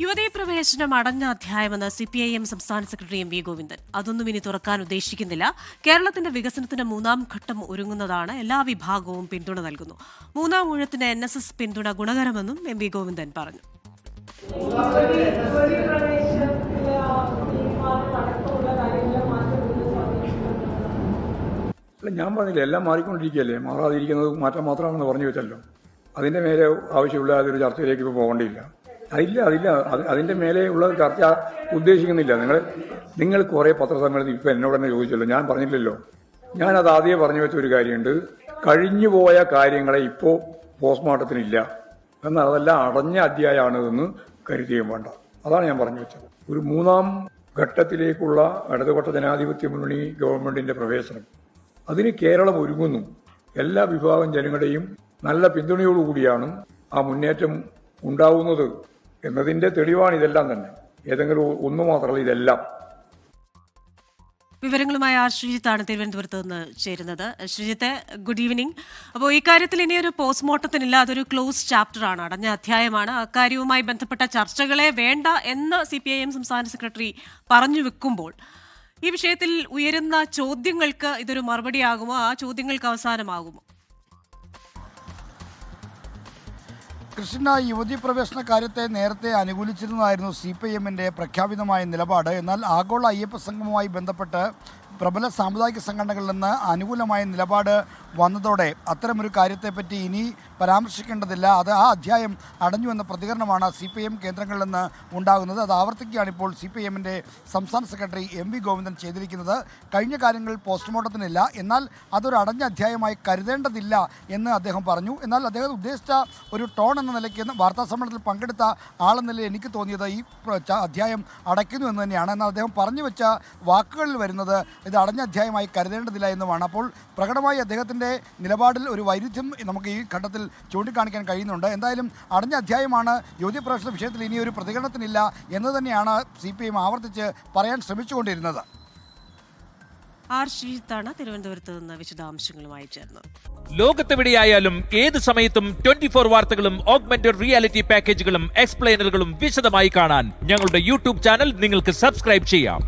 യുവതീ പ്രവേശനം അടഞ്ഞ അധ്യായമെന്ന് CPIM സംസ്ഥാന സെക്രട്ടറി MV ഗോവിന്ദൻ. അതൊന്നും ഇനി തുറക്കാൻ ഉദ്ദേശിക്കുന്നില്ല. കേരളത്തിന്റെ വികസനത്തിന് മൂന്നാം ഘട്ടം ഒരുങ്ങുന്നതാണ്. എല്ലാ വിഭാഗവും പിന്തുണ നൽകുന്നു. മൂന്നാം ഊഴത്തിന് NSS പിന്തുണ ഗുണകരമെന്നും MV ഗോവിന്ദൻ പറഞ്ഞു. ഞാൻ പറഞ്ഞില്ല, എല്ലാം മാറിക്കൊണ്ടിരിക്കുകയല്ലേ, മാറാതിരിക്കുന്നത് മാറ്റം മാത്രമാണെന്ന് പറഞ്ഞു വെച്ചല്ലോ. അതിന്റെ മേലെ ആവശ്യമുള്ള അതൊരു ചർച്ചയിലേക്ക് ഇപ്പോൾ പോകേണ്ടിയില്ല. അതിന്റെ മേലെ ഉള്ള ചർച്ച ഉദ്ദേശിക്കുന്നില്ല. നിങ്ങൾ കുറെ പത്രസമ്മേളനത്തിൽ ഇപ്പൊ എന്നോട് തന്നെ ചോദിച്ചല്ലോ, ഞാൻ പറഞ്ഞില്ലല്ലോ. ഞാനത് ആദ്യമേ പറഞ്ഞു വെച്ച ഒരു കാര്യമുണ്ട്. കഴിഞ്ഞുപോയ കാര്യങ്ങളെ ഇപ്പോ പോസ്റ്റ്മോർട്ടത്തിനില്ല, എന്നാൽ അതെല്ലാം അടഞ്ഞ അധ്യായമാണെന്ന് കരുതുകയും വേണ്ട. അതാണ് ഞാൻ പറഞ്ഞു വെച്ചത്. ഒരു മൂന്നാം ഘട്ടത്തിലേക്കുള്ള ഇടതുപക്ഷ ജനാധിപത്യ മുന്നണി ഗവൺമെന്റിന്റെ പ്രവേശനം, അതിന് കേരളം ഒരുങ്ങുന്നു. എല്ലാ വിഭാഗം ജനങ്ങളുടെയും നല്ല പിന്തുണയോടുകൂടിയാണ് ആ മുന്നേറ്റം ഉണ്ടാവുന്നത് എന്നതിന്റെ തെളിവാണ് ഇതെല്ലാം തന്നെ. ഏതെങ്കിലും ഒന്നു മാത്രമല്ല, ഇതെല്ലാം. വിവരങ്ങളുമായി ശ്രീജിത്താണ് തിരുവനന്തപുരത്ത് നിന്ന് ചേരുന്നത്. ശ്രീജിത്തെ, ഗുഡ് ഈവനിങ്. അപ്പോൾ ഇക്കാര്യത്തിൽ ഇനിയൊരു പോസ്റ്റ്മോർട്ടത്തിനില്ല, അതൊരു ക്ലോസ് ചാപ്റ്ററാണ്, അടഞ്ഞ അധ്യായമാണ്. അക്കാര്യവുമായി ബന്ധപ്പെട്ട ചർച്ചകളെ വേണ്ട എന്ന് CPIM സംസ്ഥാന സെക്രട്ടറി പറഞ്ഞു വെക്കുമ്പോൾ ഈ വിഷയത്തിൽ ഉയരുന്ന ചോദ്യങ്ങൾക്ക് ഇതൊരു മറുപടിയാകുമോ? ആ ചോദ്യങ്ങൾക്ക് അവസാനമാകുമോ? കൃഷ്ണ, യുവതി പ്രവേശന കാര്യത്തെ നേരത്തെ അനുകൂലിച്ചിരുന്നതായിരുന്നു CPIM-ന്റെ പ്രഖ്യാപിതമായ നിലപാട്. എന്നാൽ ആഗോള അയ്യപ്പ സംഗമവുമായി ബന്ധപ്പെട്ട് പ്രബല സാമുദായിക സംഘടനകളിൽ നിന്ന് അനുകൂലമായ നിലപാട് വന്നതോടെ അത്തരമൊരു കാര്യത്തെപ്പറ്റി ഇനി പരാമർശിക്കേണ്ടതില്ല, അത് ആ അധ്യായം അടഞ്ഞു എന്ന പ്രതികരണമാണ് CPIM കേന്ദ്രങ്ങളിൽ നിന്ന് ഉണ്ടാകുന്നത്. അത് ആവർത്തിക്കുകയാണ് ഇപ്പോൾ CPIM-ന്റെ സംസ്ഥാന സെക്രട്ടറി MV ഗോവിന്ദൻ ചെയ്തിരിക്കുന്നത്. കഴിഞ്ഞ കാര്യങ്ങൾ പോസ്റ്റ്മോർട്ടത്തിനില്ല, എന്നാൽ അതൊരു അടഞ്ഞ അധ്യായമായി കരുതേണ്ടതില്ല എന്ന് അദ്ദേഹം പറഞ്ഞു. എന്നാൽ അദ്ദേഹം ഉദ്ദേശിച്ച ഒരു ടോൺ എന്ന നിലയ്ക്ക് വാർത്താസമ്മേളനത്തിൽ പങ്കെടുത്ത ആളെന്ന നിലയിൽ എനിക്ക് തോന്നിയത് ഈ അധ്യായം അടയ്ക്കുന്നു എന്ന് തന്നെയാണ്. എന്നാൽ അദ്ദേഹം പറഞ്ഞു വെച്ച വാക്കുകളിൽ വരുന്നത് ഇത് അടഞ്ഞ അധ്യായമായി കരുതേണ്ടതില്ല എന്നുമാണ്. അപ്പോൾ പ്രകടമായി അദ്ദേഹത്തിൻ്റെ നിലപാടിൽ ഒരു വൈരുദ്ധ്യം നമുക്ക് ഈ ഘട്ടത്തിൽ ചൂണ്ടിക്കാണിക്കാൻ കഴിയുന്നുണ്ട്. എന്തായാലും അടഞ്ഞ അധ്യായമാണ്, യുവതി പ്രവേശന വിഷയത്തിൽ ഇനി ഒരു പ്രതികരണത്തിനില്ല എന്ന് തന്നെയാണ് CPIM ആവർത്തിച്ച് പറയാൻ ശ്രമിച്ചുകൊണ്ടിരുന്നത്. ശ്രീജിത്താണ് തിരുവനന്തപുരത്ത് നിന്ന് വിശദാംശങ്ങളുമായി ചേർന്നത്. ലോകത്തെവിടെയായാലും ഏത് സമയത്തും 24 വാർത്തകളും ഓഗ്മെന്റഡ് റിയാലിറ്റി പാക്കേജുകളും എക്സ്പ്ലെയിനറുകളും വിശദമായി കാണാൻ ഞങ്ങളുടെ YouTube ചാനൽ നിങ്ങൾക്ക് സബ്സ്ക്രൈബ് ചെയ്യാം.